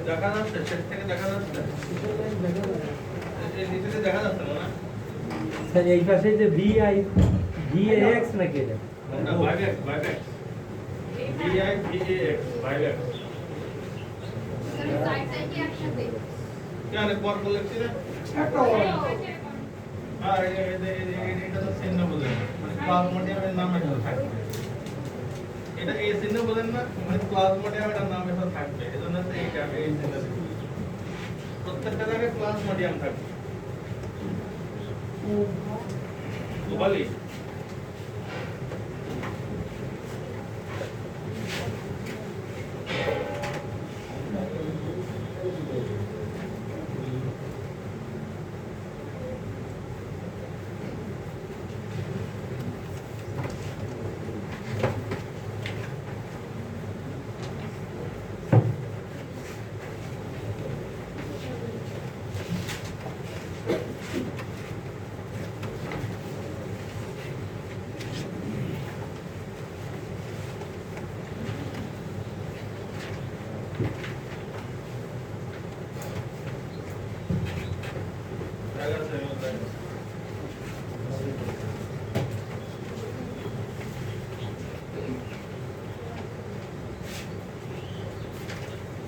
দেখা যাচ্ছে শেষ থেকে দেখা যাচ্ছে এই নিচে দেখা যাচ্ছে না স্যার এই পাশে যে ভিএক্স নাকি এটা না buyback VIVAX buyback side side কি একসাথে কেন পর লিখছি না একটা আর এটা তো চিহ্ন বলেন মানে প্লাজমোডিয়ামের নাম এটা থাকবে এটা এই চিহ্ন বলেন না মানে প্লাজমোডিয়ামের নাম এটা থাকবে এজন্য তো এইটা এই চিহ্ন প্রত্যেকটা জায়গায় প্লাজমোডিয়াম থাকবে বলি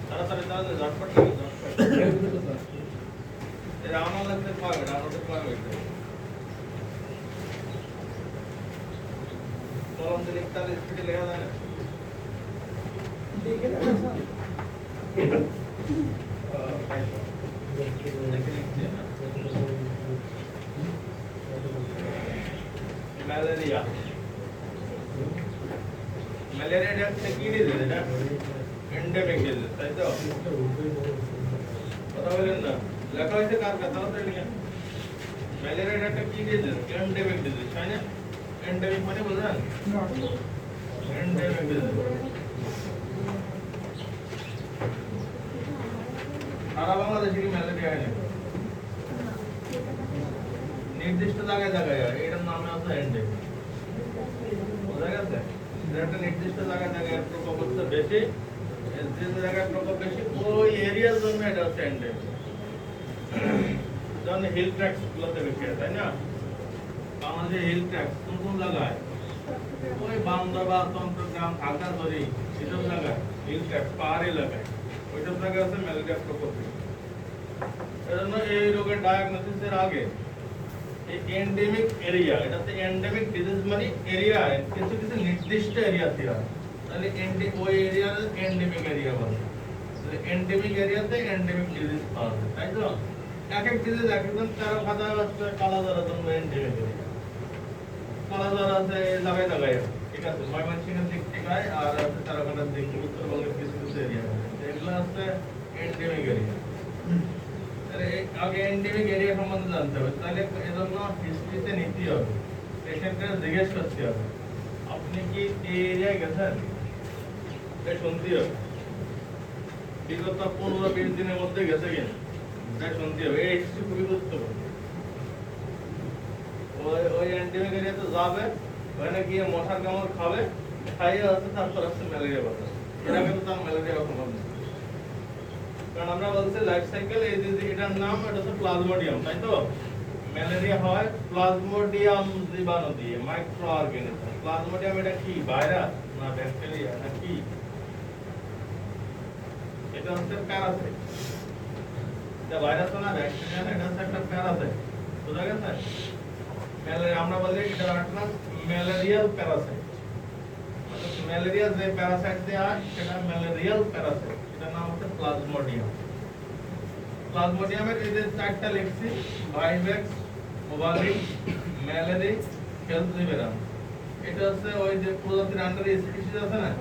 তাড়াতাড়ি তাড়াতাড়ি ঝটপট এর আমার লাগতে পারবে কলম দিয়ে লিখতে হলে স্পিডে লেখা যায় না ম্যালেরিয়া ম্যালেরিয়াটা কি ডিজিজ এটা এন্ডেমিক ডিজিজ তাই তো কথা বলেন না লেখা হয়েছে কার কথা তাড়াতাড়ি লিখেন ম্যালেরিয়াটা কি ডিজিজ এন্ডেমিক ডিজিজ তাই না এন্ডেমিক মানে বোঝেন এন্ডেমিক ডিজিজ সারা বাংলাদেশে কি ম্যালেরিয়া হয় না নির্দিষ্ট জায়গায় এটার নামে আছে এন্ডেমিক বোঝা গেছে একটা নির্দিষ্ট জায়গায় প্রকোপ হচ্ছে বেশি যে জায়গায় প্রকোপ বেশি ওই এরিয়ার জন্য এটা হচ্ছে এন্ডেমিক যেমন হিল ট্র্যাক্স গুলোতে বেশি আছে তাই না বাংলাদেশে হিল ট্র্যাক্স কোন জায়গায় ওই বান্দরবান চট্টগ্রাম খাগড়াছড়ি এসব জায়গায় হিল ট্র্যাক্স পাহাড়ি এলাকায় ওইসব জায়গায় আছে ম্যালেরিয়া প্রকোপ এজন্য এই রোগের ডায়াগনোসিসের আগে এই এন্ডেমিক এরিয়া এটাতে এন্ডেমিক ডিজিজ মানে এরিয়া কিছু নির্দিষ্ট এরিয়া ছিল তাহলে ওই এরিয়ার এন্ডেমিক এরিয়া বলে তাহলে এন্ডেমিক এরিয়াতে এন্ডেমিক ডিজিজ পাওয়া যায় তাই তো এক এক ডিজিজ একদম 13 খাতা আছে কালাজ্বরের জন্য এন্ডেমিক এরিয়া কালাজ্বর আছে জায়গায় ঠিক আছে ময়মনসিংহের দিক থেকে আর আছে 13 খাতার দিক উত্তরবঙ্গের কিছু এরিয়া এগুলো আছে এন্ডেমিক এরিয়া আগে এন্ডেমিক এরিয়া সম্বন্ধে জানতে হবে তাহলে এজন্য হিস্ট্রিতে নিতে হবে পেশেন্টকে জিজ্ঞেস করতে হবে আপনি কি এই এরিয়ায় গেছেন এটা শুনতে হবে বিগত 15-20 দিনের মধ্যে গেছে কিনা এটা শুনতে হবে এই হিস্ট্রি খুবই গুরুত্বপূর্ণ ওই এন্ডেমিক এরিয়াতে যাবে ওখানে গিয়ে মশার কামড় খাবে খাইয়ে আছে তারপর আসছে ম্যালেরিয়া কথা এটা কিন্তু তার ম্যালেরিয়া কথা বলছে কারণ আমরা বলছি লাইফ সাইকেল এই যে এটার নাম এটা হচ্ছে প্লাজমোডিয়াম তাই তো ম্যালেরিয়া হয় প্লাজমোডিয়াম জীবাণু দিয়ে মাইক্রো অর্গানিজম প্লাজমোডিয়াম এটা কি ভাইরাস না ব্যাকটেরিয়া না কি এটা হচ্ছে প্যারাসাইট এটা ভাইরাস না ব্যাকটেরিয়া না এটা হচ্ছে একটা প্যারাসাইট বুঝা গেছে ম্যালেরিয়া আমরা বলি এটা একটা ম্যালেরিয়াল প্যারাসাইট ম্যালেরিয়া যে প্যারাসাইট দিয়ে হয় সেটা ম্যালেরিয়াল প্যারাসাইট এটার নাম হচ্ছে প্লাজমোডিয়াম প্লাজমোডিয়ামের এই যে চারটা লিখছি ভাইভ্যাক্স ওভারিক ম্যালেরিক হেলথিবেরাম এটা হচ্ছে ওই যে প্রজাতির আন্ডারে স্পিসিস আছে না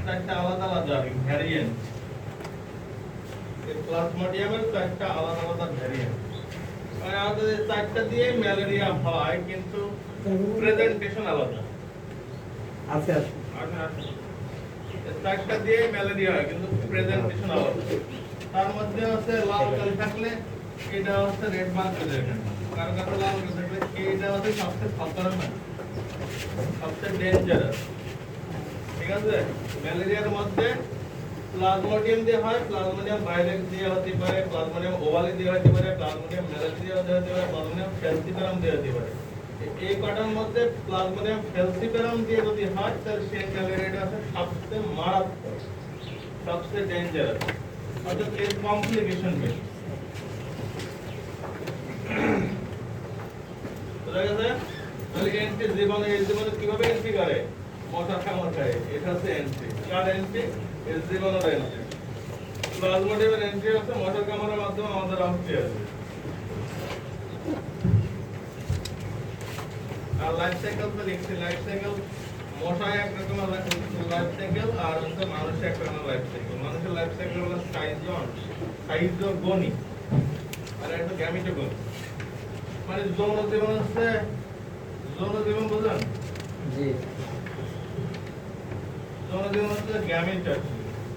চারটা আলাদা আলাদা ভ্যারিয়েন্ট এই প্লাজমোডিয়ামের চারটা আলাদা ভ্যারিয়েন্ট আর আমাদের চারটা দিয়ে ম্যালেরিয়া হয় কিন্তু প্রেজেন্টেশন আলাদা আছে চারটা দিয়ে ম্যালেরিয়া হয় কিন্তু প্রেজেন্টেশন আলাদা তার মধ্যে আছে লাল কালি থাকলে এটা হচ্ছে রেড মার্ক হয়ে যাবে কারো কারো লাল কালি থাকলে এটা হচ্ছে সবচেয়ে খতরনাক সবচেয়ে ডেঞ্জারাস ঠিক আছে ম্যালেরিয়ার মধ্যে প্লাজমোডিয়াম দিয়ে হয়, প্লাজমোডিয়াম ভায়োলেট দিয়ে হতে পারে, প্লাজমোডিয়াম ওভালি দিয়ে হতে পারে, প্লাজমোডিয়াম মেলারি দিয়ে হতে পারে, প্লাজমোডিয়াম ফেলসিপারাম দিয়ে হতে পারে। এই কটার মধ্যে প্লাজমোডিয়াম ফেলসিপারাম দিয়ে যদি হয় তাহলে সেই ম্যালেরিয়াটা আছে সবচেয়ে মারাত্মক, সবচেয়ে ডেঞ্জারাস, অর্থাৎ এর কমপ্লিকেশন বেশি। বুঝা গেছে? তাহলে এন্ট্রি জীবনে, এই জীবনে কিভাবে এন্ট্রি করে? মশা খায়, এটা হচ্ছে এন্ট্রি। কার এন্ট্রি? এই জীবনের এন্ট্রি। প্লাজমোডিয়ামের এন্ট্রি হচ্ছে মশা কামড়ের মাধ্যমে আমাদের রক্তে আসে। আর লাইফ সাইকেল তো লিখছি, লাইফ সাইকেল মশায় এক রকমের লাইফ সাইকেল আর হচ্ছে মানুষের এক রকমের লাইফ সাইকেল। মানুষের লাইফ সাইকেল হলো সাইজোগনি আর একটা গ্যামিটোগনি। মানে যৌন জীবন হচ্ছে, যৌন জীবন বুঝলেন? জি। যৌন জীবন হচ্ছে গ্যামিট আছে।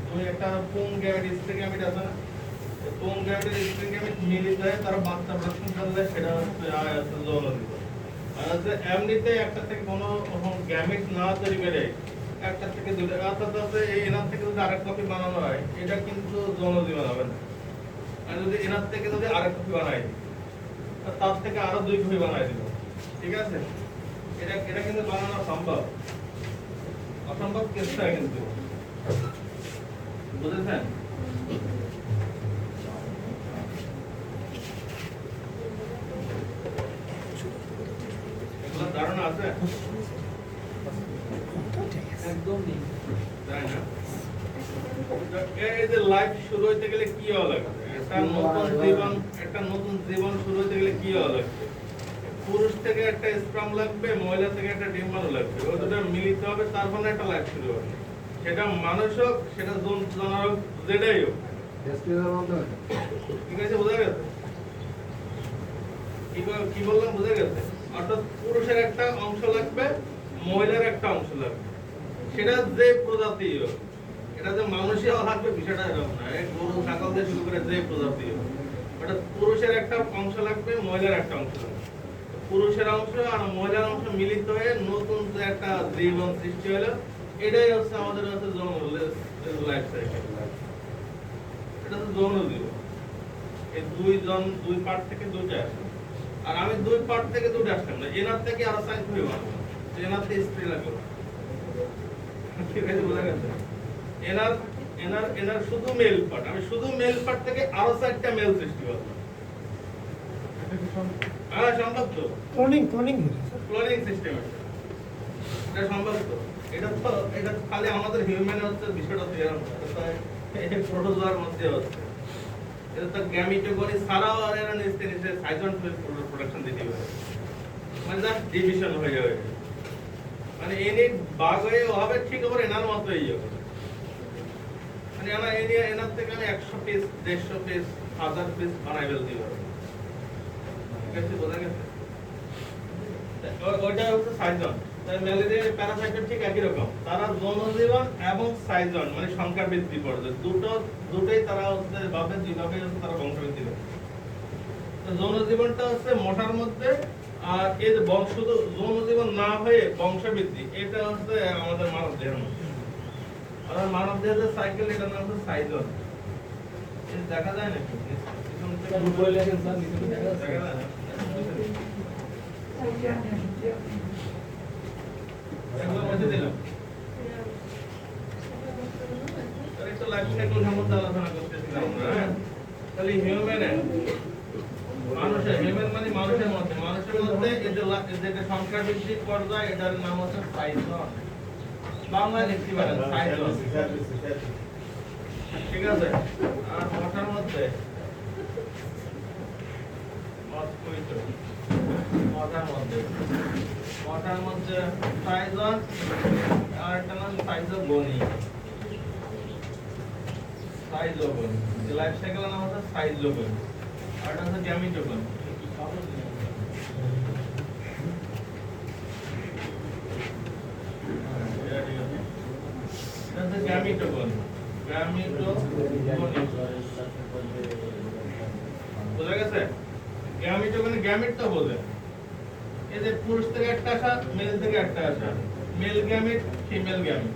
তুমি একটা পুং গ্যামিট, স্ত্রী গ্যামিট আছে না? পুং গ্যামিট স্ত্রী গ্যামিট মিলিত হয়ে তারা বাচ্চা প্রসব করলে সেটা হচ্ছে যৌন জীবন। আর হচ্ছে এমনিতে একটা থেকে কোনো গ্যামিট না তৈরি করে একটা থেকে দুটো, অর্থাৎ হচ্ছে এই এনার থেকে যদি আরেক কপি বানানো হয় এটা কিন্তু যৌন জীবন হবে না। আর যদি এনার থেকে যদি আরেক কপি বানাই তার থেকে আরো 2 কপি বানাই দিব, ঠিক আছে? এটা কিন্তু বানানো সম্ভব, অসম্ভব কিছু না কিন্তু, বুঝেছেন? এগুলো ধারণা আছে? একদম নেই। তাই না? এই যে লাইফ শুরু হইতে গেলে কি হওয়া লাগবে? একটা নতুন জীবন শুরু হইতে গেলে কি হওয়া লাগবে? পুরুষ থেকে একটা স্পার্ম লাগবে, মহিলা থেকে একটা ডিম্বাণু লাগবে, ওই দুটো মিলিত হবে, তারপরে একটা লাইফ শুরু হবে। সেটা মানুষ হোক, সেটা জানোয়ার হোক, যেটাই হোক। ঠিক আছে, বোঝা গেছে? কি বললাম বোঝা গেছে? অর্থাৎ পুরুষের একটা অংশ লাগবে, মহিলার একটা অংশ লাগবে, সেটা যে প্রজাতি হোক। এটা যে মানুষই লাগবে বিষয়টা এরকম না, গরু ছাগল দিয়ে শুরু করে যে প্রজাতি হোক, অর্থাৎ পুরুষের একটা অংশ লাগবে, মহিলার একটা অংশ লাগবে। পুরুষের অংশ আর মহিলার অংশ মিলিত হয়ে নতুন যে একটা জীবন সৃষ্টি হলো, এটাই হচ্ছে আমাদের হচ্ছে যৌন লাইফ সাইকেল। এটা হচ্ছে যৌন জীবন। এই দুই পার্ট থেকে দুইটা আসে। আর আমি 2 পার্ট থেকে 2টা আসলাম না, এনার থেকে আরো সাইজ হয়ে গেল, এনার থেকে স্ত্রী লাগলো, ঠিক আছে? বোঝা গেছে? এনার শুধু মেল পার্ট, আমি শুধু মেল পার্ট থেকে আরো 4টা মেল সৃষ্টি করলাম। হ্যাঁ, সম্ভব তো? ক্লোনিং সিস্টেম এটা সম্ভব তো? এটা খালি আমাদের হিউম্যানে হচ্ছে বিষয়টা তৈরি হচ্ছে, এই প্রোটোজোয়ার মধ্যে হচ্ছে। এটা তো গ্যামিটোগনি ছাড়াও আর এরা নিচে সাইজন প্রোডাকশন দিতে পারে, মানে জাস্ট ডিভিশন হয়ে যাবে। মানে এনে বাগ হয়ে হবে, ঠিক হবে এনার মতো হয়ে যাবে। মানে এনার থেকে আমি 100 পিস, 150 পিস, 1000 পিস বানাই ফেলতে পারবো। ঠিক আছে, বোঝা গেছে? ওইটা হচ্ছে সাইজন। তাই ম্যালেরিয়া, প্যারাসাইটের ঠিক একই রকম, তারা যৌন জীবন এবং সাইজন মানে সংখ্যা বৃদ্ধি পর্যায়ে দুটোই তারা হচ্ছে ভাবে যেভাবে তারা বংশবৃদ্ধি করে। যৌন জীবনটা হচ্ছে মশার মধ্যে, আর এই যে শুধু যৌন জীবন না হয়ে বংশবৃদ্ধি, এটা হচ্ছে আমাদের মানব দেহের মধ্যে। আর মানব দেহের যে সাইকেল, এটার নাম হচ্ছে সাইজন। এটা দেখা যায় নাকি? দেখা যায় না? এগুলো বলতে দিলাম। একটু লাইফ সাইকেল সম্বন্ধে আলোচনা করতেছিলাম আমরা। তাহলে হিউম্যান, মানুষের, হিউম্যান মানে মানুষের মধ্যে, এই যে যেটা সংখ্যা বৃদ্ধির পর্যায়ে, এটার নাম হচ্ছে সাইজন। বাংলায় লিখতে পারেন সাইজন, ঠিক আছে? আর মশার মধ্যে সাইজন, আর একটা নাম সাইজোগনি। সাইজোগনি, লাইফ সাইকেলের নাম হচ্ছে সাইজোগনি, আর একটা হচ্ছে গ্যামিটোগনি। এটা হচ্ছে গ্যামিটোগনি। বোঝা গেছে? গ্যামিটোগনি, গ্যামিট তো বোঝে, এই যে পুরুষ থেকে একটা আসা, মেল থেকে একটা আসা, মেল গ্যামিট, ফিমেল গ্যামিট।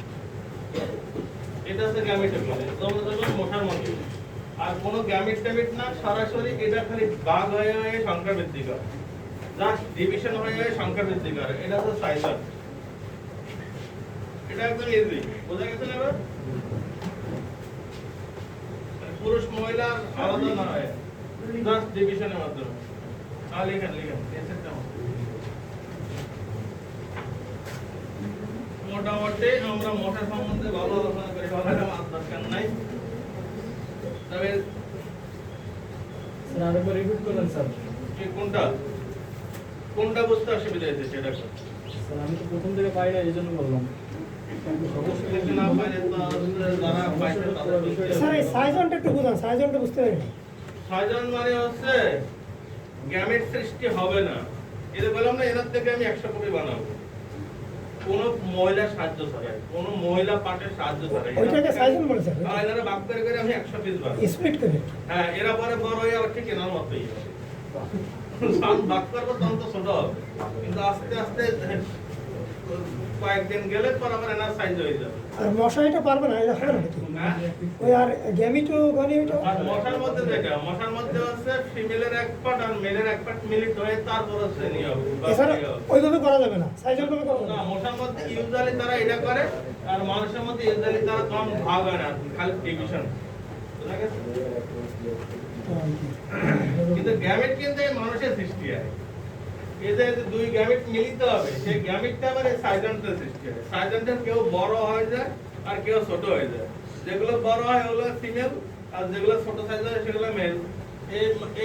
এটা হচ্ছে গ্যামেটের মধ্যে তোমরা দেখো মশার মধ্যে আর কোনো গ্যামেট ট্যামেট না সরাসরি এটা খালি ভাগ হয়ে হয়ে সংখ্যা বৃদ্ধি করে জাস্ট ডিভিশন হয়ে হয়ে সংখ্যা বৃদ্ধি করে এটা হচ্ছে সাইজার এটা একদম ইজি বোঝা গেছে না এবার পুরুষ মহিলা আলাদা না হয় জাস্ট ডিভিশনের মাধ্যমে লিখেন এসেটা মোটামুটি আমরা মোটা সম্বন্ধে ভালো আলোচনা করি ভালো আমার দরকার নাই তবে স্যার আরেকবার রিপিট করলেন স্যার এই কোনটা বুঝতে অসুবিধা হয়েছে সেটা স্যার আমি তো প্রথম থেকে পাই না এই জন্য বললাম যদি না পারে তো যারা পাইছে তাদের স্যার এই সাইজনটা একটু বুঝান সাইজনটা বুঝতে পারিনি সাইজন মানে হচ্ছে গ্যামেট সৃষ্টি হবে না এটা বললাম না এর থেকে আমি 100 কপি বানাবো কোন মহিলা সাহায্য ছাড়াই কোন মহিলা পাটের সাহায্য ছাড়াই ওইটাকে সাইজন বলে স্যার আর এরা ভাগ করে করে আমি 100 পিস বানাবো স্প্লিট করে হ্যাঁ এরা পরে বড় হয়ে আবার ঠিক এনার মতই সান ভাগ করবো তখন তো ছোট হবে কিন্তু আস্তে আস্তে কয়েকদিন গেলে পর আবার এনার সাইজ হয়ে যাবে আর মশাইটা পারবে না এটা হবে না নাকি হ্যাঁ ওই আর গ্যামিটো গনিটো আর মশার মধ্যে যেটা মশার মধ্যে হচ্ছে ফিমেলের এক পার্ট আর মেলের এক পার্ট মিলিত হয়ে তারপর হচ্ছে নিয়ে হবে এছাড়া ওইভাবে করা যাবে না সাইজন ভাবে করা না যাবে মশার মধ্যে ইউজুয়ালি তারা এটা করে আর মানুষের মধ্যে ইউজুয়ালি তারা কম ভাগ হয় না খালি ডিভিশন বুঝা গেছে কিন্তু গ্যামেট কিন্তু এই মানুষের সৃষ্টি হয় এই যে দুই গ্যামেট মিলিত হবে সেই গ্যামেটটা আবার এই সাইজনটার সৃষ্টি হয় সাইজনটা কেউ বড় হয়ে যায় আর কেউ ছোট হয়ে যায় যেগুলো বড় হয় ওগুলো ফিমেল আর যেগুলো ছোট সাইজ হয় সেগুলো মেল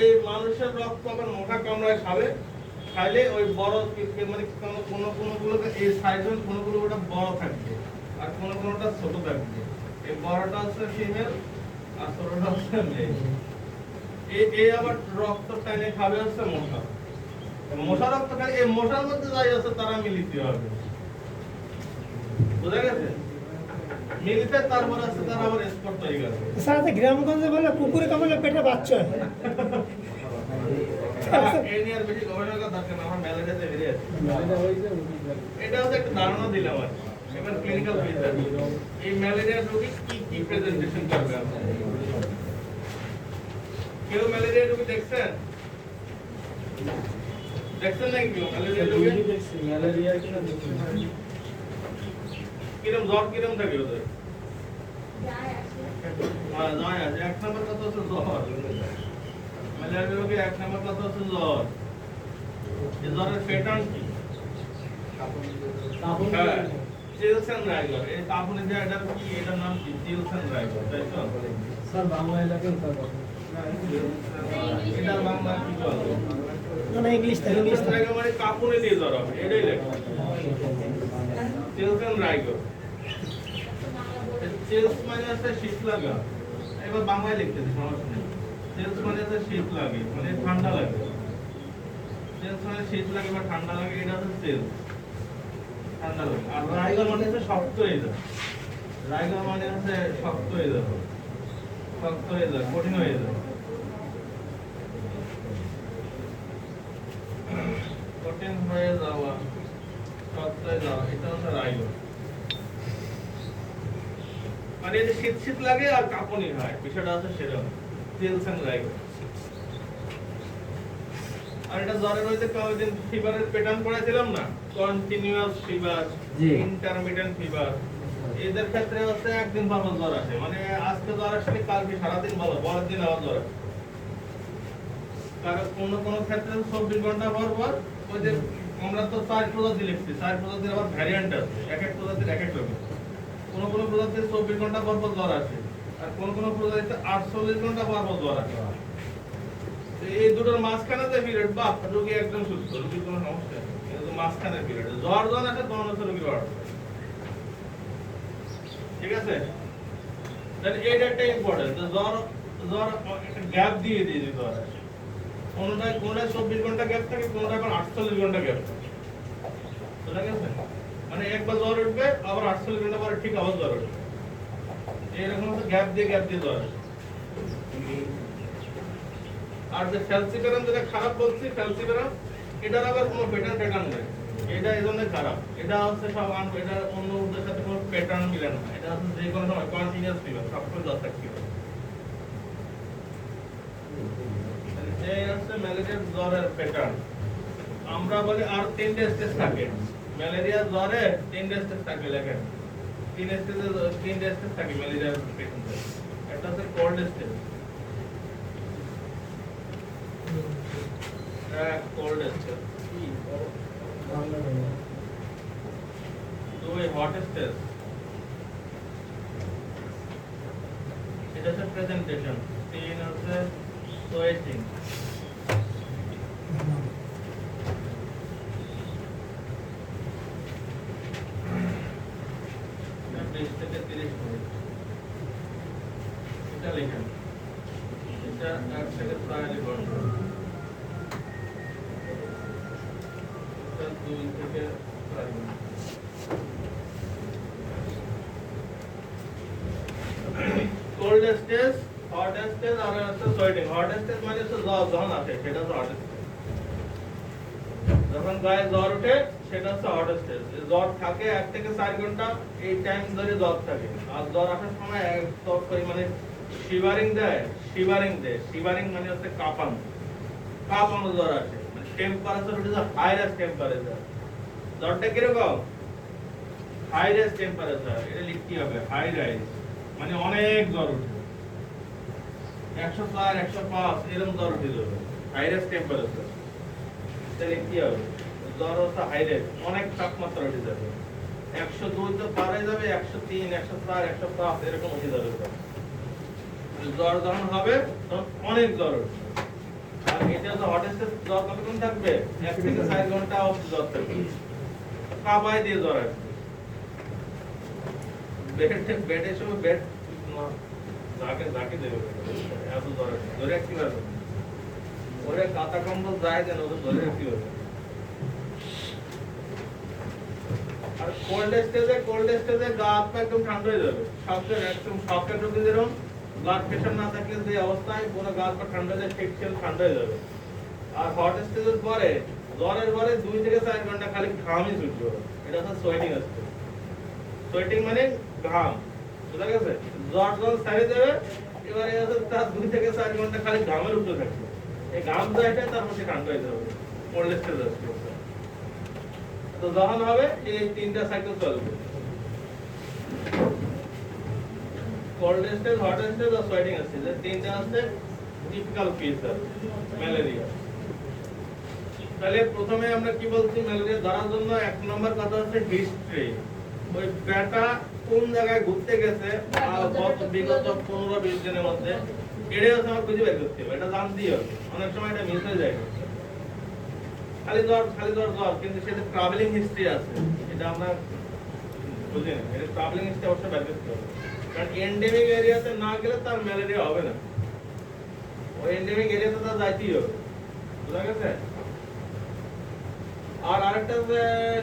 এই মানুষের রক্ত আবার মোটা কামড়ায় খাবে খাইলে ওই বড় মানে কোনগুলোতে এই সাইজন কোনগুলো ওটা বড় থাকবে আর কোনটা ছোট থাকবে এই বড়টা হচ্ছে ফিমেল আর ছোটটা হচ্ছে মেল এই আবার রক্ত টাইনে খাবে হচ্ছে মশা রক্ত খায় এই মশার মধ্যে যাই আছে তারা মিলিত হবে বুঝা গেছে মিলিতে তারপর আছে তারা আবার স্পট তৈরি করে স্যার তো গ্রামগঞ্জে বলে কুকুরে কামড়ে পেটে বাচ্চা হয় এই নিয়ে আর বেশি গবেষণা করার দরকার না আমার ম্যালেরিয়াতে বেরিয়ে আছে এটা হচ্ছে একটা ধারণা দিলাম আর এবার ক্লিনিক্যাল ফেজ এই ম্যালেরিয়া রোগী কি প্রেজেন্টেশন করবে আপনারা কেউ ম্যালেরিয়া রোগী দেখছেন নাকি কেউ ম্যালেরিয়া রোগী ম্যালেরিয়া কিনা দেখুন কিরম জ্বর কিরম থাকে ওদের হ্যাঁ নয় আছে এক নম্বর কথা হচ্ছে জ্বর ম্যালেরিয়া রোগী এক নম্বর কথা হচ্ছে জ্বর এই জ্বরের প্যাটার্ন কি হ্যাঁ চিলসেন রাইগার এই কাপুনে যে এটার কি এটার নাম কি চিলসেন রাইগার তাই তো স্যার বাংলা এলাকায় স্যার এটা বাংলা কি বলে না ইংলিশ রাইগার মানে কাপুনে দিয়ে জ্বর হবে এটাই লেখা চিলসেন রাইগার চিলস মানে হচ্ছে শীত লাগা এবার বাংলায় লিখতে দিই সমস্যা নেই চিলস মানে হচ্ছে শীত লাগে মানে ঠান্ডা লাগে চিলস মানে শীত লাগে বা ঠান্ডা লাগে এটা হচ্ছে চিলস ঠান্ডা লাগে আর রাইগার মানে হচ্ছে শক্ত হয়ে যায় রাইগার মানে হচ্ছে শক্ত হয়ে যায় কঠিন হয়ে যায় কঠিন হয়ে যাওয়া শক্ত হয়ে যাওয়া এটা হচ্ছে রাইগার মানে এটা শীত শীত লাগে আর কাঁপুনি হয় বিষয়টা হচ্ছে সেরকম চিলসেন রাইগার আর এটা জ্বরের হইতে কয়েকদিন ফিভারের প্যাটার্ন পড়াছিলাম না কন্টিনিউয়াস ফিভার ইন্টারমিটেন্ট ফিভার এদের ক্ষেত্রে হচ্ছে একদিন পর জ্বর আসে মানে আজকে জ্বর আসলে কালকে সারাদিন ভালো পরের দিন আবার জ্বর আসে কারণ কোন ক্ষেত্রে 24 ঘন্টা পর ওই যে আমরা তো 4 প্রজাতি লিখছি 4 প্রজাতির আবার ভ্যারিয়েন্ট আছে এক এক প্রজাতির এক এক রকম কোন প্রজাতির 24 ঘন্টা পর জ্বর আসে আর কোন প্রজাতিতে 48 ঘন্টা পর জ্বর আসে এই দুটোর মাঝখানে যে পিরিয়ড বা রোগী একদম সুস্থ রোগীর কোনো সমস্যা নেই কিন্তু মাঝখানে পিরিয়ড জ্বর আসে তখন হচ্ছে রোগীর জ্বর ঠিক আছে তাহলে এইটা একটা ইম্পর্টেন্ট জ্বর একটা গ্যাপ দিয়ে দিতে হবে কোনটায় 24 ঘন্টা গ্যাপ থাকে কোনটায় আবার 48 ঘন্টা গ্যাপ থাকে বুঝা গেছে মানে একবার জ্বর উঠবে আবার 48 ঘন্টা পরে ঠিক আবার জ্বর উঠবে এরকম হচ্ছে গ্যাপ দিয়ে জ্বর আসে আর যে ফ্যালসিফেরাম যেটা খারাপ বলছি ফ্যালসিফেরাম এটার আবার কোনো প্যাটার্ন নেই এটা এই জন্য খারাপ। এটা হচ্ছে সব এটা অন্য ওদের সাথে কোনো প্যাটার্ন মিলে না। এটা হচ্ছে যে কোনো সময় কন্টিনিউয়াস ফিভার সবসময় জ্বর থাকতে হবে। এই হচ্ছে ম্যালেরিয়ার জ্বরের প্যাটার্ন। আমরা বলি আর 3টা স্টেজ থাকে। ম্যালেরিয়া জ্বরে 3টা স্টেজ থাকে লেখেন। 3 স্টেজ থাকে ম্যালেরিয়ার পেশেন্টে। একটা হচ্ছে cold stage. Cold stage. 2 hot stage. এটা হচ্ছে প্রেজেন্টেশন। 3 হচ্ছে সোয়েটিং। থেকে 30 মিনিট এটা লিখেন। এটা 1 থেকে 4 লিখুন। এটা 2 থেকে 4 minute. Cold stage, hot stage আর হচ্ছে সোয়েটিং। হট স্টেজ মানে হচ্ছে জ্বর যখন আসে সেটা হচ্ছে হট স্টেজ। যখন গায়ে জ্বর ওঠে সেটা হচ্ছে হট স্টেজ। জ্বর থাকে 1 থেকে 4 ঘন্টা, এই টাইম ধরে জ্বর থাকে। আর জ্বর আসার সময় এত পরিমাণে শিভারিং দেয়। শিভারিং মানে হচ্ছে কাঁপানো জ্বর আসে। মানে টেম্পারেচার উঠে যায় হাইয়েস্ট টেম্পারেচার। জ্বরটা কিরকম? Highest temperature. এটা লিখতে হবে হাই রাইজ মানে অনেক জ্বর উঠে 104 105 এরকম জ্বর উঠে যাবে হাইয়েস্ট টেম্পারেচার। লিখতে হবে জ্বর হচ্ছে হাইরেট অনেক তাপমাত্রা উঠে যাবে। 102 তো পার হয়ে যাবে, 103 104 105 এরকম উঠে যাবে। জ্বর যখন হবে তখন অনেক জ্বর উঠবে। আর এটা তো হট স্টেজ জ্বর কতক্ষণ থাকবে? 1 থেকে 4 ঘন্টা অবধি জ্বর থাকবে। কাঁপায় দিয়ে জ্বর আসবে। বেডে সব বেড যাকে দেবে এত জ্বর আসবে। ধরে রাখতে পারবে ওরে কাঁথা কম্বল যায় যেন ওদের ধরে রাখতে হবে। আর কোল্ড স্টেজে গা হাত পা একদম ঠান্ডা হয়ে যাবে। একদম শকের রোগী যেরকম ব্লাড প্রেশার না থাকলে যে অবস্থায় পুরো গা হাত পা ঠান্ডা হয়ে যায় ঠিক ঠান্ডা হয়ে যাবে। আর হট স্টেজের পরে জ্বরের পরে 2 থেকে 4 ঘন্টা খালি ঘামই ছুটবে। এটা হচ্ছে সোয়েটিং স্টেজ। সোয়েটিং মানে ঘাম, বুঝা গেছে? জ্বর যখন সারে যাবে এবারে তার 2 থেকে 4 ঘন্টা খালি ঘামের উপরে থাকবে। এই ঘাম যায়টা তার মধ্যে ঠান্ডা হয়ে যাবে। কোল্ড স্টেজ আসবে। তো যখন হবে এই 3টা সাইকেল চলবে। কোল্ড স্টেজ, হট স্টেজ আর সোয়েটিং স্টেজ। এই 3টা হচ্ছে টিপিক্যাল ফিচার ম্যালেরিয়া। তাহলে প্রথমে আমরা কি বলছি ম্যালেরিয়া ধরার জন্য 1 নম্বর কথা হচ্ছে হিস্ট্রি। ওই ব্যাটা কোন জায়গায় ঘুরতে গেছে বিগত 15-20 দিনের মধ্যে এটাই হচ্ছে আমার খুঁজে বের করতে হবে। এটা জানতেই হবে। অনেক সময় এটা মিস হয়ে যায়। খালি জ্বর কিন্তু সেটা ট্রাভেলিং হিস্ট্রি আছে। এটা আমরা বুঝি না। এটা ট্রাভেলিং হিস্ট্রি অবশ্যই বের করতে হবে। কারণ এন্ডেমিক এরিয়াতে না গেলে তার ম্যালেরিয়া হবে না। ওই এন্ডেমিক এরিয়াতে তার যাইতেই হবে। বুঝা গেছে? আর আরেকটা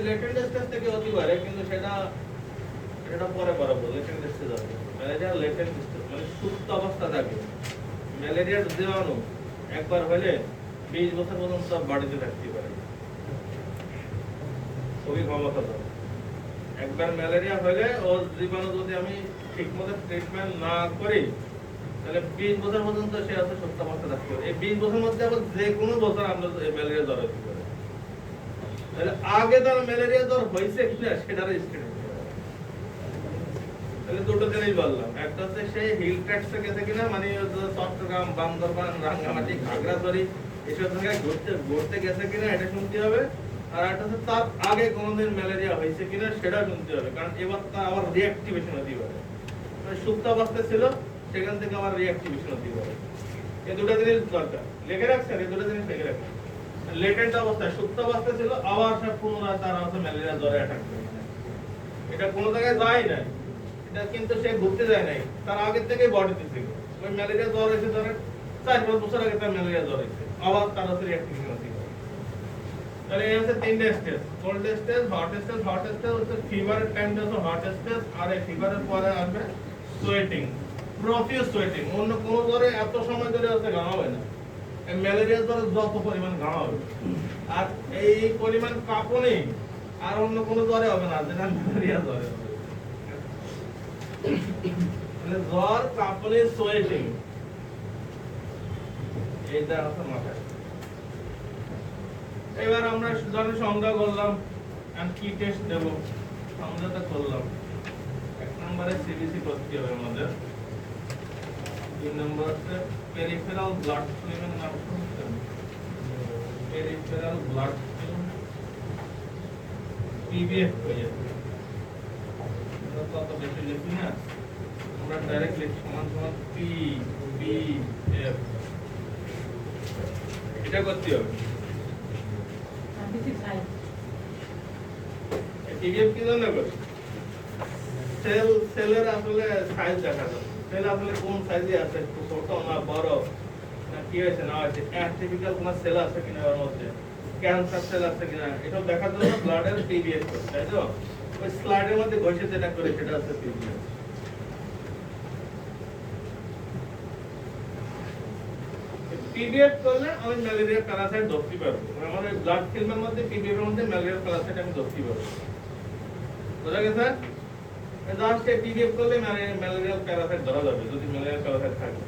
লেটেন্ট স্টেজ থেকে হতে পারে কিন্তু সেটা পরে বলবো। লেটেন্ট স্টেজ আছে। ম্যালেরিয়া লেটেন্ট স্টেজ মানে সুপ্ত অবস্থা থাকে। ম্যালেরিয়ার জীবাণু একবার হলে 20 বছর পর্যন্ত বডিতে থাকতে পারে। খুবই ক্ষমতা। একবার ম্যালেরিয়া হলে ওর জীবাণু যদি আমি ঠিকমতো ট্রিটমেন্ট না করি তাহলে 20 বছর পর্যন্ত সে আছে সুপ্ত অবস্থা থাকতে পারে। এই 20 বছর মধ্যে আবার যে কোনো বছর আমরা ম্যালেরিয়া জ্বর হতে পারে। তাহলে আগে তার ম্যালেরিয়া জ্বর হয়েছে কিনা সেটার স্ক্রিনিং। তাহলে দুটো জিনিস বললাম। একটা হচ্ছে সেই হিল ট্র্যাক্সে গেছে কিনা মানে চট্টগ্রাম, বান্দরবান, রাঙ্গামাটি, খাগড়াছড়ি এসব জায়গায় ঘুরতে গেছে কিনা এটা শুনতে হবে। আর একটা হচ্ছে তার আগে কোনোদিন ম্যালেরিয়া হয়েছে কিনা সেটা শুনতে হবে। কারণ এবার তার আবার রিঅ্যাক্টিভেশন হতে পারে। সুপ্ত অবস্থায় ছিল সেখান থেকে আবার রিঅ্যাক্টিভেশন হতে পারে। এই দুটো জিনিস দরকার। লিখে রাখছেন? এই দুটো জিনিস লিখে রাখছেন। লেটেন্ট অবস্থায় সুপ্ত অবস্থায় ছিল আবার সে পুনরায় তার হচ্ছে ম্যালেরিয়া জ্বরে অ্যাটাক করে। এটা কোনো জায়গায় যায় নাই। এটা কিন্তু সে ঘুরতে যায় নাই। তার আগের থেকেই বডিতে ছিল। ওই ম্যালেরিয়া জ্বর হয়েছে ধরে 4-5 বছর আগে তার ম্যালেরিয়া জ্বর হয়েছে। আবার তার হচ্ছে রিঅ্যাক্টিভেশন হতে পারে। তাহলে এই হচ্ছে 3টা stage. Cold stage, hot stage. Hot stage হচ্ছে ফিভারের টাইমটা হচ্ছে হট স্টেজ। আর এই ফিভারের পরে আসবে সোয়েটিং, প্রফিউজ সোয়েটিং। অন্য কোনো জ্বরে এত সময় ধরে হচ্ছে ঘামাবে না। ম্যালেরিয়া জ্বরে যত পরিমাণ ঘামাবে আর এই পরিমাণ কাঁপুনি আর অন্য কোনো জ্বরে হবে না, যেটা ম্যালেরিয়া জ্বরে হবে। মানে জ্বর, কাঁপুনি, সোয়েটিং, এইটা হচ্ছে মাথায়। এবার আমরা জ্বরের সংজ্ঞা করলাম, আর কি টেস্ট দেব, সংজ্ঞাটা করলাম। 1 নম্বরে সিবিসি করতে হবে আমাদের। 2 নম্বর হচ্ছে পেরিফেরাল ব্লাড ফিল্মের নাম শুনছেন? পেরিফেরাল ব্লাড ফিল্ম, পিবিএফ হয়ে যাবে। তত বেশি লিখি না, আমরা ডাইরেক্ট লিখি সমান সমান পিবিএফ, এটা করতে হবে। পিবিএফ কি জন্য করি? সেলের আসলে সাইজ দেখা যায়, সেল আসলে কোন সাইজে আছে, একটু ছোট না বড়, না কি হয়েছে না হয়েছে, অ্যাটিপিক্যাল কোনো সেল আছে কিনা ওর মধ্যে, ক্যান্সার সেল আছে কিনা, এসব দেখার জন্য ব্লাডের পিবিএফ করে, তাই তো? ওই স্লাইডের মধ্যে ঘষে যেটা করে সেটা হচ্ছে পিবিএফ। পিবিএফ করলে আমি ম্যালেরিয়া প্যারাসাইট ধরতে পারবো, আমাদের ব্লাড ফিল্মের মধ্যে পিবিএফ এর মধ্যে ম্যালেরিয়া প্যারাসাইট আমি ধরতে পারবো। বুঝা গেছে? জাস্ট পিবিএফ করলে ম্যালেরিয়া প্যারাসাইট ধরা যাবে যদি ম্যালেরিয়া প্যারাসাইট থাকে।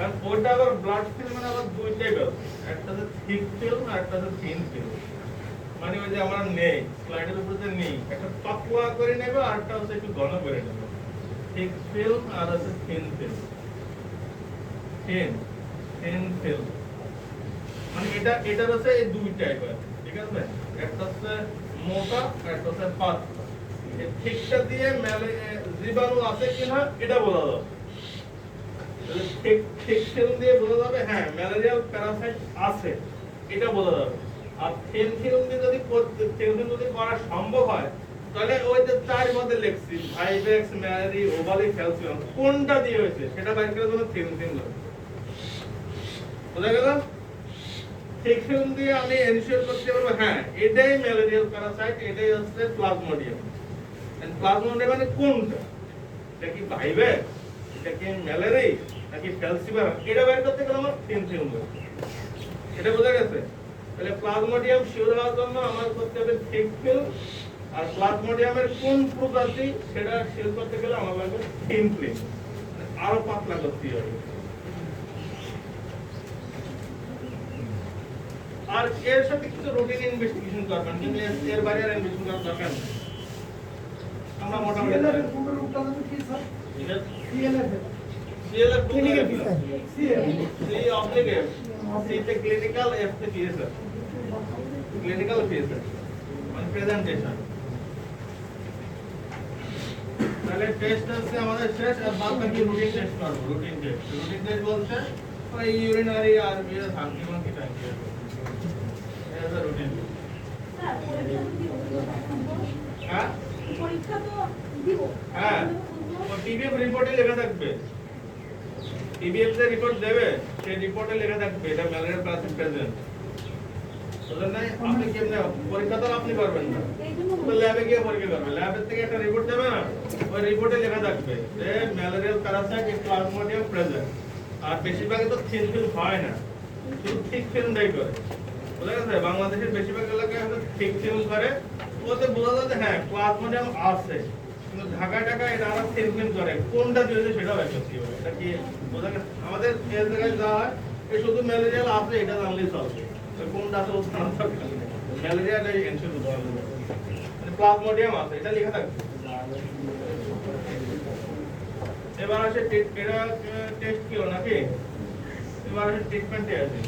আর ওটা আবার ব্লাড ফিল্মের আবার দুই টাইপ আছে, একটা হচ্ছে থিক ফিল্ম আর একটা হচ্ছে থিন ফিল্ম। মানে ওই যে আমরা নেই স্লাইডের উপরে যে নেই, একটা পাতলা করে নেব আর একটা হচ্ছে একটু ঘন করে নেব। থিক ফিল্ম আর হচ্ছে থিন ফিল্ম। থিন ফিল্ম মানে এটা হচ্ছে এই দুই টাইপ আছে, ঠিক আছে? একটা হচ্ছে মোটা আর একটা হচ্ছে পাতলা। এই থিকটা দিয়ে জীবাণু আছে কিনা এটা বোঝা যাবে। থিক ফিল্ম দিয়ে বোঝা যাবে হ্যাঁ ম্যালেরিয়াল প্যারাসাইট আছে, এটা বোঝা যাবে। আর থিন ফিল্ম দিয়ে যদি করা সম্ভব হয় তাহলে ওই যে চার মধ্যে লিখছি ভাইভেক্স, ম্যালেরি, ওভালি, ক্যালসিয়াম, কোনটা দিয়ে হয়েছে সেটা বাইর করার জন্য থিন ফিল্ম লাগবে। বুঝা গেল? থিক ফিল্ম দিয়ে আমি এনশিওর করতে পারবো হ্যাঁ এটাই ম্যালেরিয়াল প্যারাসাইট, এটাই হচ্ছে প্লাজমোডিয়াম। প্লাজমোডিয়াম মানে কোনটা, এটা কি ভাইভেক্স, এটা কি ম্যালেরি নাকি ক্যালসিয়াম, এটা বাইর করতে গেলে আমার থিন ফিল্ম লাগবে। এটা বোঝা গেছে? তাহলে প্লাজমোডিয়াম শিওর হওয়ার জন্য আমার করতে হবে থিক ফিল্ম, আর প্লাজমোডিয়ামের কোন প্রজাতি সেটা শিওর করতে গেলে আমার লাগবে থিন ফিল্ম, আরো পাতলা করতে হবে। আর এর সাথে কিছু রুটিন ইনভেস্টিগেশন করবেন, কিন্তু এর বাইরে আর ইনভেস্টিগেশন করার দরকার নেই। আমরা মোটামুটি CLF ক্লিনিক্যাল কি স্যার? C অবলিগেট, C তে ক্লিনিক্যাল, F তে PSR, ক্লিনিক্যাল PSR মানে প্রেজেন্টেশন। তাহলে টেস্ট আছে আমাদের শেষ, আর বাদ বাকি রুটিন টেস্ট করব। রুটিন টেস্ট বলতে ওই ইউরিনারি আর বিয়ে সামথিং কি টাইপ এজ আ রুটিন। হ্যাঁ পরীক্ষা তো দিব। হ্যাঁ ও টিবিএফ রিপোর্টে লেখা থাকবে, টিবিএফ যে রিপোর্ট দেবে সেই রিপোর্টে লেখা থাকবে এটা ম্যালেরিয়া প্যারাসাইট প্রেজেন্ট। বুঝলেন না? আপনি কেমনে পরীক্ষা তো আপনি করবেন না, তো ল্যাবে গিয়ে পরীক্ষা করবেন, ল্যাবের থেকে একটা রিপোর্ট দেবে না, ওই রিপোর্টে লেখা থাকবে যে malarial parasite in plasmodium present. আর বেশিরভাগ তো থিন ফিল্ম হয় না, শুধু থিক ফিল্মটাই করে। বুঝা গেছে? বাংলাদেশের বেশিরভাগ এলাকায় হয়তো থিক ফিল্ম করে, ওতে বোঝা যায় যে হ্যাঁ প্লাজমোডিয়াম আছে, কিন্তু ঢাকা এটা আরো থিন ফিল্ম করে, কোনটা দিয়েছে সেটাও একটা কি হবে, এটা কি বোঝা গেছে? আমাদের এই জায়গায় যা হয় এই শুধু ম্যালেরিয়াল আছে এটা জানলেই চলবে, কোনটা আছে ও জানার দরকার নেই। ম্যালেরিয়া এনশিওর করতে হবে, মানে প্লাজমোডিয়াম আছে এটা লেখা থাকবে। এবার আসে এটা টেস্ট কি হলো নাকি, এবার আসে ট্রিটমেন্টে আছে।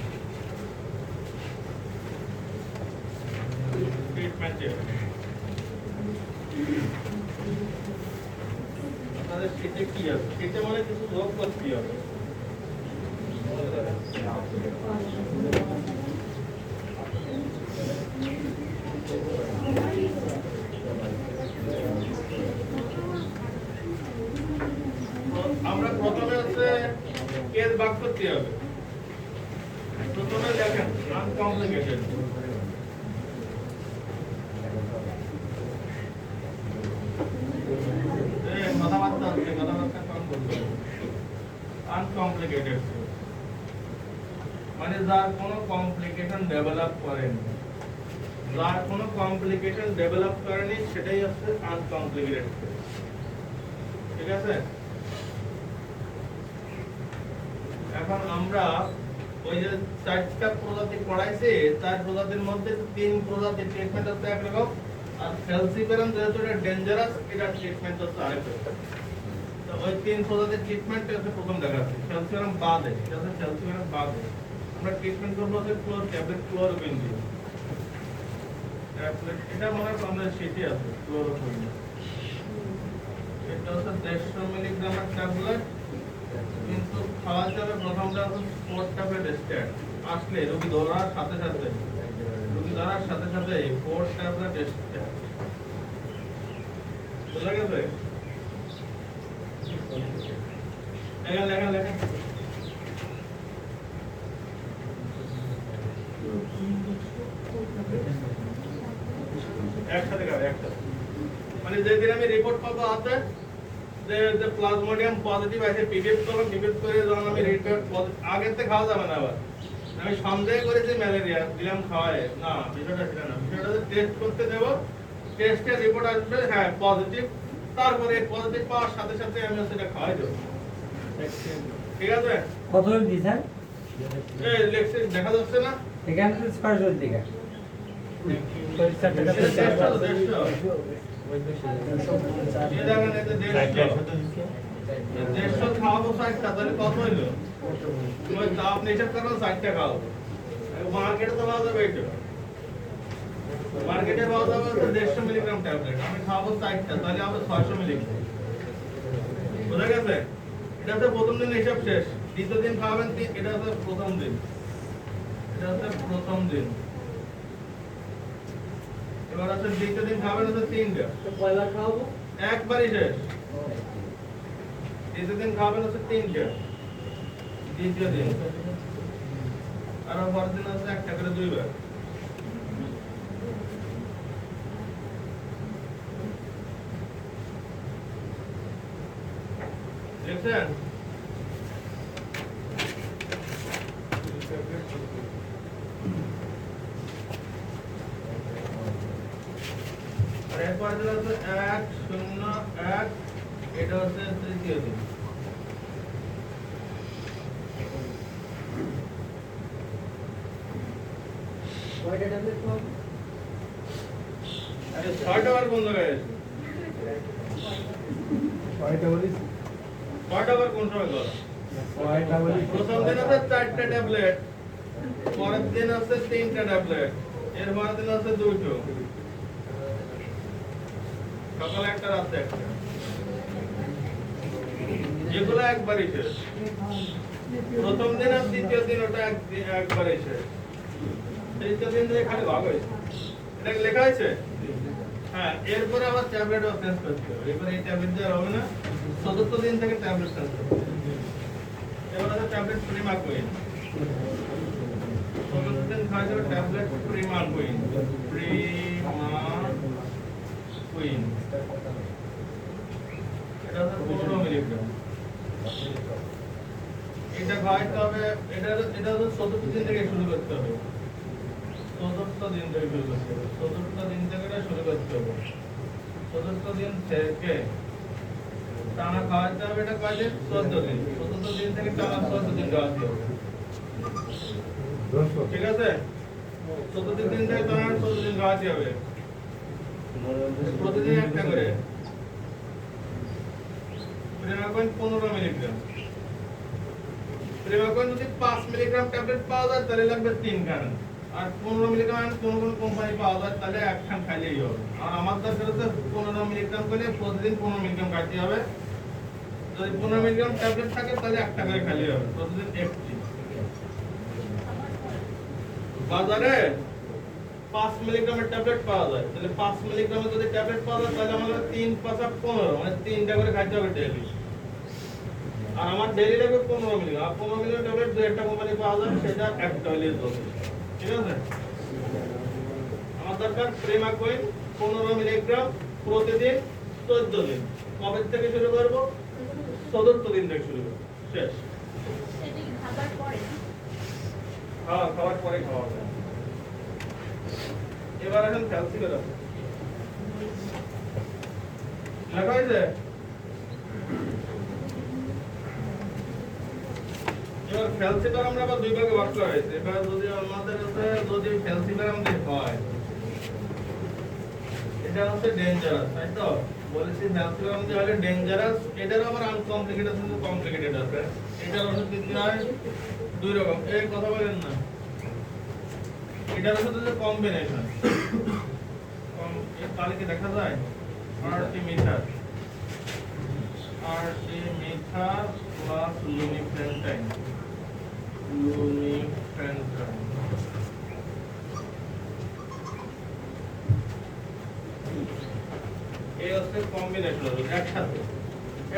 ট্রিটমেন্টে আপনাদের শীতে কি আছে, শীতে মানে কিছু রোগ করতে হবে। আমরা প্রথমে হচ্ছে কেস ভাগ করতে হবে। প্রথমে দেখেন আনকমপ্লিকেটেড, কথাবার্তা হচ্ছে, কথাবার্তা কম করতে হবে। আনকমপ্লিকেটেড মানে যার কোনো কমপ্লিকেশন ডেভেলপ করেনি, যার কোনো কমপ্লিকেশন ডেভেলপ করেনি সেটাই হচ্ছে আনকমপ্লিকেটেড ফেজ। ঠিক আছে, এখন আমরা ওই যে 4টা প্রজাতি পড়াইছি, 4 প্রজাতির মধ্যে 3 প্রজাতির ট্রিটমেন্ট হচ্ছে একরকম, আর ফেলসিপেরাম যেহেতু এটা ডেঞ্জারাস, এটা ট্রিটমেন্ট হচ্ছে আরেক রকম। তো ওই 3 প্রজাতির ট্রিটমেন্ট হচ্ছে প্রথম দেখাচ্ছি, ফেলসিপেরাম বাদে। এটা হচ্ছে ফেলসিপেরাম বাদে আমরা ট্রিটমেন্ট করবো হচ্ছে ট্যাবলেট ক্লোরোকুইন দিয়ে। ট্যাবলেট এটা মনে হয় আমাদের শীটে আছে, ক্লোরোকুইন। এটা হচ্ছে 150 মিলিগ্রামের ট্যাবলেট, কিন্তু খাওয়া যাবে প্রথমটা হচ্ছে 4 ট্যাবলেট স্ট্যাট আসলে রোগী ধরার সাথে সাথে 4 ট্যাবলেট স্ট্যাট। বুঝা গেছে? লেখা একসাথে মানে যেদিন আমি রিপোর্ট পাবো আছে যে প্লাজমোডিয়াম পজিটিভ আছে, পিপিএফ করে যখন আমি রিপোর্ট আগের থেকে খাওয়া যাবে না। আবার আমি সন্দেহ করেছি ম্যালেরিয়া দিলাম খাওয়ায় না, বিষয়টা সেটা না। বিষয়টা টেস্ট করতে দেবো, টেস্টের রিপোর্ট আসবে হ্যাঁ পজিটিভ, তারপরে পজিটিভ পাওয়ার সাথে সাথে আমি সেটা খাওয়াই দেবো। ঠিক আছে, কত অবধি স্যার? এই লেখছে দেখা যাচ্ছে না? এখানে তো 600 অবধি দেখা। মার্কেটে পাওয়া যাবে 150 মিলিগ্রাম ট্যাবলেট, আমি খাওয়াবো 4টা, তাহলে হবে 600 মিলিগ্রাম। বোঝা গেছে? এটা হচ্ছে প্রথম দিন হিসাব শেষ। দ্বিতীয় দিন খাওয়াবেন, এটা হচ্ছে প্রথম দিন। এবার হচ্ছে দ্বিতীয় দিন খাবেন হচ্ছে 3টা, পয়লা খাওয়াবো একবারই শেষ। দ্বিতীয় দিন খাবেন হচ্ছে 3টা, দ্বিতীয় দিন। আর পরের দিন হচ্ছে 1টা করে 2বার। দেখছেন? এরপর দিন হচ্ছে 1, 0, 1, এটা হচ্ছে তৃতীয় দিন। কয়টা ট্যাবলেট খাওয়াবো? আরে 6টা বার কোন জায়গায় আছে? 6টা বার কোন সময় গেল? প্রথম দিন হচ্ছে 4টা ট্যাবলেট, পরের দিন হচ্ছে 3টা ট্যাবলেট, এর পরের দিন হচ্ছে 2টো, সকালে 1টা রাতে 1টা, যেগুলো একবারই শেষ। প্রথম দিন আর দ্বিতীয় দিন ওটা একবারই শেষ। তৃতীয় দিন থেকে খালি ভাগ হয়েছে, এটা লেখা হয়েছে। হ্যাঁ, এরপরে আবার ট্যাবলেট চেঞ্জ করতে হবে। এরপরে এই ট্যাবলেট দেওয়া হবে না, 4th দিন থেকে ট্যাবলেট চেঞ্জ করতে হবে। এবার আছে ট্যাবলেট প্রিমাকুইন। 4th দিন খাওয়া যাবে ট্যাবলেট প্রিমাকুইন। এটা হচ্ছে 15 মিলিগ্রাম। এটা খাওয়াইতে হবে, এটা হচ্ছে 4th দিন থেকে শুরু করতে হবে। 4th দিন থেকে শুরু করতে হবে। 4th দিন থেকে শুরু করতে হবে। 4th দিন থেকে টানা খাওয়াইতে হবে। এটা কাজে 14 দিন। 14 দিন থেকে টানা 14 দিন খাওয়াতে হবে। ঠিক আছে, 14 দিন থেকে টানা 14 দিন খাওয়াতে হবে। প্রতিদিন 1টা করে। প্রিমাকুইন 15 মিলিগ্রাম। প্রিমাকুইন যদি 5 মিলিগ্রাম ট্যাবলেট পাওয়া যায় তাহলে লাগবে 3 খান, আর 15 মিলিগ্রাম কোন কোম্পানি পাওয়া যায় তাহলে 1 খান খাইলেই হবে। আর আমার দরকার হচ্ছে 15 মিলিগ্রাম করে প্রতিদিন 15 মিলিগ্রাম খাইতে হবে। যদি 15 মিলিগ্রাম ট্যাবলেট থাকে তাহলে 1টা করে খাইলেই হবে, প্রতিদিন 1টি। বাজারে 5 মিলিগ্রামের ট্যাবলেট পাওয়া যায়, তাহলে 5 মিলিগ্রামের যদি ট্যাবলেট পাওয়া যায় তাহলে আমাদের 3 × 5 = 15, মানে 3টা করে খাইতে হবে ডেইলি। আর আমার ডেইলি লাগবে 15 মিলিগ্রাম। আর 15 মিলিগ্রাম ট্যাবলেট যে একটা কোম্পানি পাওয়া যায় সেটা একটা হলেই যথেষ্ট। ঠিক আছে, আমার দরকার প্রিমাকুইন 15 মিলিগ্রাম প্রতিদিন 14 দিন। কবে থেকে শুরু করব? 4th দিন থেকে শুরু করব, শেষ। সেটা কি খাবার পরে? হ্যাঁ, খাওয়ার পরে খাওয়া যায়। এবার এখন ফ্যালসিপার আছে লেখা হয়েছে এবার ফ্যালসিপার আমরা আবার দুই ভাগে ভাগ করা হয়েছে এবার যদি আমাদের কাছে যদি ফ্যালসিপার আমাদের হয় এটা হচ্ছে ডেঞ্জারাস তাই তো বলেছি ফ্যালসিপার আমাদের হলে ডেঞ্জারাস এটার আবার আনকমপ্লিকেটেড আছে কমপ্লিকেটেড আছে এটার ওষুধ দিতে হয় দুই রকম এই কথা বলেন না এটার ওষুধ হচ্ছে কম্বিনেশন তাহলে কি দেখা যায় আর্টিমিথার প্লাস লুমিফেন্টাইন এই হচ্ছে কম্বিনেশন ওষুধ একসাথে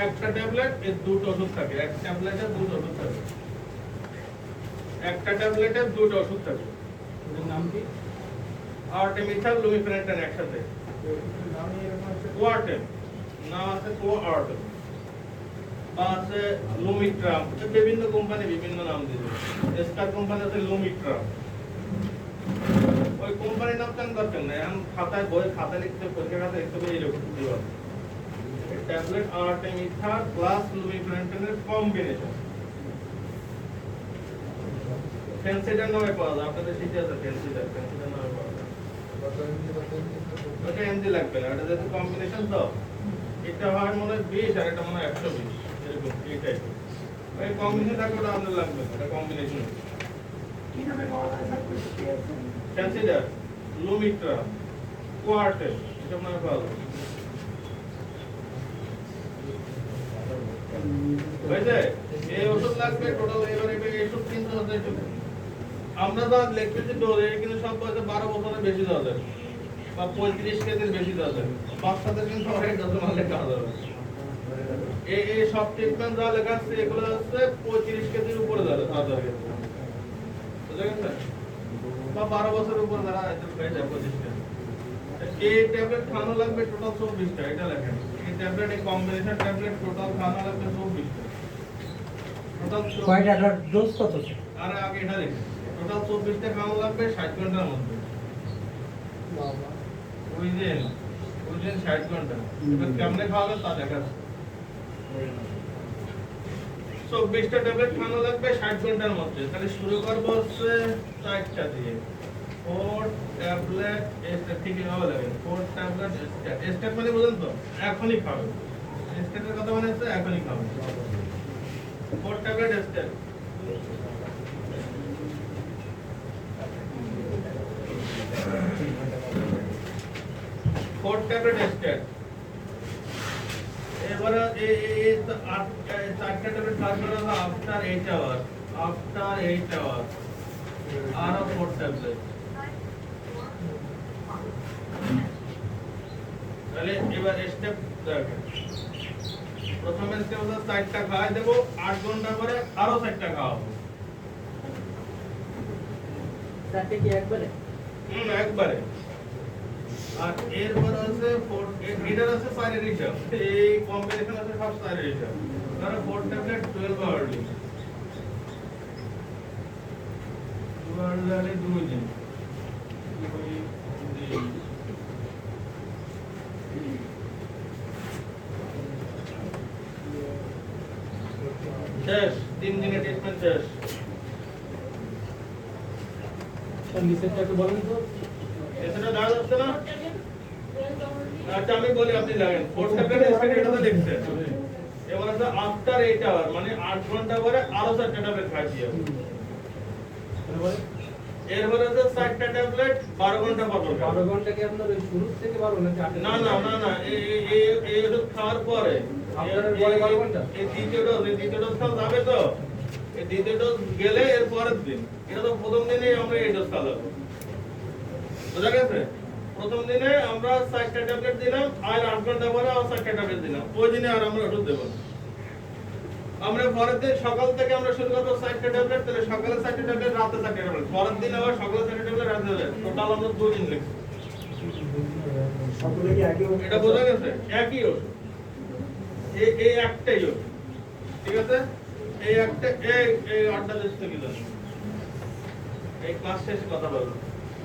একটা ট্যাবলেট এর দুটো ওষুধ থাকে এক ট্যাবলেটে দুটো ওষুধ থাকে একটা ট্যাবলেটে দুটো ওষুধ থাকে এর নাম কি আর্টেমিথার লুমিফেন্টাইন একসাথে কোয়ার্টেম নাম আছে কোয়ার্টেম বা আছে লুমিট্রাম বিভিন্ন কোম্পানি বিভিন্ন নাম দিয়েছে এসকার কোম্পানি আছে লুমিট্রাম ওই কোম্পানির নাম কেন দরকার নেই এখন খাতায় বই খাতা লিখতে পরীক্ষা খাতা লিখতে হবে এইরকম দিবা ট্যাবলেট আর্টেমিথার প্লাস লুমিফেন্টাইনের কম্বিনেশন ফেন্সিডার নামে পাওয়া যায় আপনাদের শিখে আছে ফেন্সিডার নামে পাওয়া যায় ওটা এমজি লাগবে না এটা যেহেতু কম্বিনেশন তো এটা হয় মনে হয় 20 আর এটা মনে হয় 120 এরকম এইটাই ওই কম্বিনেশন থাকলে ওটা আমাদের লাগবে না এটা কম্বিনেশন কি নামে পাওয়া যায় স্যার কনসিডার লুমিট্রা কোয়ার্টেল এটা নামে পাওয়া যায় বুঝলে এই ওষুধ লাগবে টোটাল এবারে এই ওষুধ কিনতে হচ্ছে আমরা যা লিখতেছি ডোজ এটা কিন্তু সব বয়সে 12 বছরের বেশি দেওয়া যায় বা 35 কেজির বেশি দেওয়া যায় বাচ্চাদের কিন্তু অনেক ডোজ মারলে কাজ হবে এই সব ট্রিটমেন্ট যা লেখা আছে এগুলো হচ্ছে 35 কেজির উপরে যাবে খাওয়া যাবে বুঝা গেছে বা 12 বছরের উপরে যারা এটা হয়ে যায় 25 কেজি এই ট্যাবলেট খাওয়ানো লাগবে টোটাল 24 টা এটা লেখেন এই ট্যাবলেট এই কম্বিনেশন ট্যাবলেট টোটাল খাওয়ানো লাগবে 24 টা টোটাল কয়টা ডোজ কত আর আগে এটা লিখে টোটাল 24 টা খাওয়ানো লাগবে 60 ঘন্টার মধ্যে বাবা উইদিন 60 ঘন্টা এবার কেমনে খাওয়াবে তা দেখা 24 টা ট্যাবলেট খাওয়ানো লাগবে 60 ঘন্টার মধ্যে তাহলে শুরু করব হচ্ছে 4টা দিয়ে 4 ট্যাবলেট এস্টেট ঠিক হবে লাগে 4 ট্যাবলেট এস্টেট মানে বুঝেন তো এখনই খাবে এস্টেটের কথা মানে হচ্ছে এখনই খাবে 4 tablet estate fourth tablet estate এবারে এই 4টা ট্যাবলেট কাজ করা হবে আফটার 8 আওয়ার আর 4 ট্যাবলেট তাহলে এবার স্টেপ দেখেন প্রথমে স্টেপ হলো 4টা খাওয়াই দেব 8 ঘন্টা পরে আরো 4টা খাওয়াবো চারটে কি একবারে একবারে আর এরপর আছে 4 এটার আছে 4 এর হিসাব এই কম্বিনেশন আছে সব 4 এর হিসাব ধরো 4 ট্যাবলেট 12 আওয়ারলি 12 জানে 2 দিন শেষ 3 দিনের ট্রিটমেন্ট শেষ নিচেরটা একটু বলেন তো এতটা দাঁড় যাচ্ছে না আচ্ছা আমি বলি আপনি লাগেন 4 ট্যাবলেট এস্টেট এটা তো লিখছেন এবার আছে আফটার 8 আওয়ার মানে 8 ঘন্টা পরে আরো 4টা ট্যাবলেট খাইছি এরপরে আছে 4টা ট্যাবলেট 12 ঘন্টা পর পর 12 ঘন্টা কি আপনার ওই শুরু থেকে 12 নাকি 8? না এই ওষুধ খাওয়ার পরে আপনার পরে 12 ঘন্টা এই দ্বিতীয় ডোজ খাওয়া যাবে তো এই দ্বিতীয় ডোজ গেলে এর পরের দিন এটা তো প্রথম দিনেই আমরা এই ডোজ খাওয়াবো বুঝা গেছে প্রথম দিনে আমরা 4টা ট্যাবলেট দিলাম আর 8 ঘন্টা পরে আর 4টা ট্যাবলেট দিলাম ওই দিনে আর আমরা ওষুধ দেব না আমরা পরের দিন সকাল থেকে আমরা শুরু করব 4টা ট্যাবলেট তাহলে সকালে 4টা ট্যাবলেট রাতে 4টা ট্যাবলেট পরের দিন আবার সকালে 4টা ট্যাবলেট রাতে টোটাল আমরা 2 দিন লিখছি সকলে কি একই এটা বোঝা গেছে একই ওষুধ এই একটাই ওষুধ ঠিক আছে এই একটা এই আড্ডা দিতে গেল এই ক্লাস শেষে কথা বলবো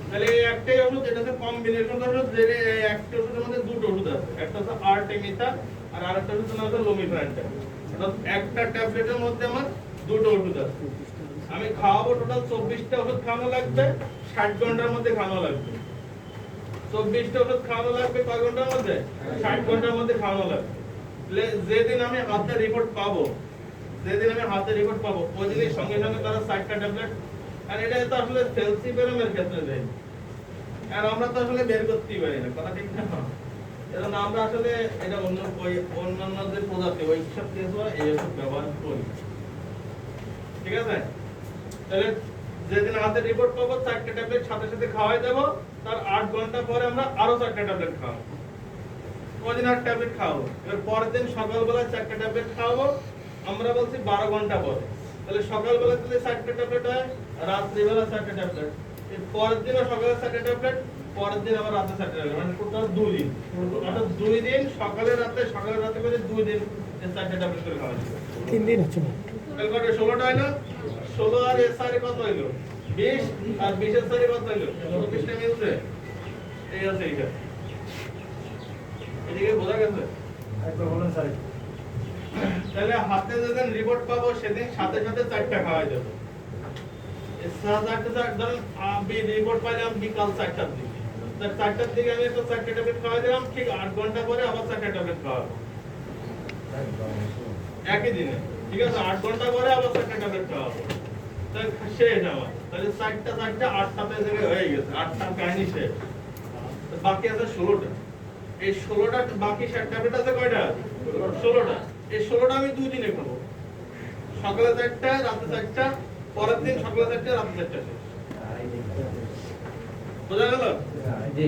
তাহলে এই একটাই ওষুধ, এটা হচ্ছে কম্বিনেশন ওষুধ, যেটা এই একটা ওষুধের মধ্যে দুটো ওষুধ আছে, একটা হচ্ছে আর্টেমিতা আর আরেকটা ওষুধ হচ্ছে লোমিফ্যান্টার। অর্থাৎ একটা ট্যাবলেটের মধ্যে আমার দুটো ওষুধ আছে। আমি খাওয়াবো টোটাল 24টা ওষুধ খাওয়ানো লাগবে, 60 ঘন্টার মধ্যে খাওয়ানো লাগবে। 24টা ওষুধ খাওয়ানো লাগবে কয় ঘন্টার মধ্যে? 60 ঘন্টার মধ্যে খাওয়ানো লাগবে। তাহলে যেদিন আমি হাতে রিপোর্ট পাবো, ওই দিনই সঙ্গে সঙ্গে তারা 60টা ট্যাবলেট, আর এটা তো আসলে সেলসিপেরামের ক্ষেত্রে দেয়, আর আমরা তো আসলে বের করতেই পারি না, কথা ঠিক না? এজন্য আমরা আসলে এটা অন্যান্য যে প্রজাতি ওই সব কেস হয় এই ওষুধ ব্যবহার করি। ঠিক আছে? তাহলে যেদিন হাতে রিপোর্ট পাবো 4টা ট্যাবলেট সাথে সাথে খাওয়াই দেবো, তার 8 ঘন্টা পরে আমরা আরো 4টা ট্যাবলেট খাওয়াবো। ওই দিন 8 ট্যাবলেট খাওয়াবো, এবার পরের দিন সকালবেলা 4টা ট্যাবলেট খাওয়াবো, আমরা বলছি 12 ঘন্টা পরে। তাহলে সকালবেলা যদি 4টা ট্যাবলেট হয়, রাত্রিবেলা 4টা ট্যাবলেট, এর পরের দিনও সকালে 4টা ট্যাবলেট, পরের দিন আবার রাতে 4টা ট্যাবলেট, মানে টোটাল 2 দিন। অর্থাৎ 2 দিন সকালে রাতে করে 2 দিন 4টা ট্যাবলেট করে খাওয়া যাবে। 3 দিন হচ্ছে না। তাহলে কত? 16টা হইলো। 16 আর এর সাইডে কত হইলো? 20, আর 20 এর সাইডে কত হইলো? 24টা মিলছে। এই আছে এইটা। এদিকে বোঝা গেছে? একবার বলুন স্যার। তাহলে হাতে যেদিন রিপোর্ট পাবো সেদিন সাথে সাথে 4টা খাওয়াই দেবো। এর সাথে ধরুন আমি রিপোর্ট পাইলাম বিকাল 4টার দিকে, তার 4টার দিকে আমি একটা 4টা ট্যাবলেট খাওয়াই দিলাম, ঠিক 8 ঘন্টা পরে আবার 4টা ট্যাবলেট খাওয়াবো একই দিনে। ঠিক আছে? 8 ঘন্টা পরে আবার 4টা ট্যাবলেট খাওয়াবো, তাহলে শেষ আমার। তাহলে 4টা 8টাতে জায়গায় হয়ে গেছে, 8টার কাহিনী শেষ। তো বাকি আছে 16টা। এই 16টা বাকি 60 ট্যাবলেট আছে কয়টা? 16টা। এই 16টা আমি 2 দিনে খাবো, সকালে 4টা, রাতে 4টা, পরের দিন সকালে 4টা, রাতে 4টা। শেষ। বোঝা গেল? জি।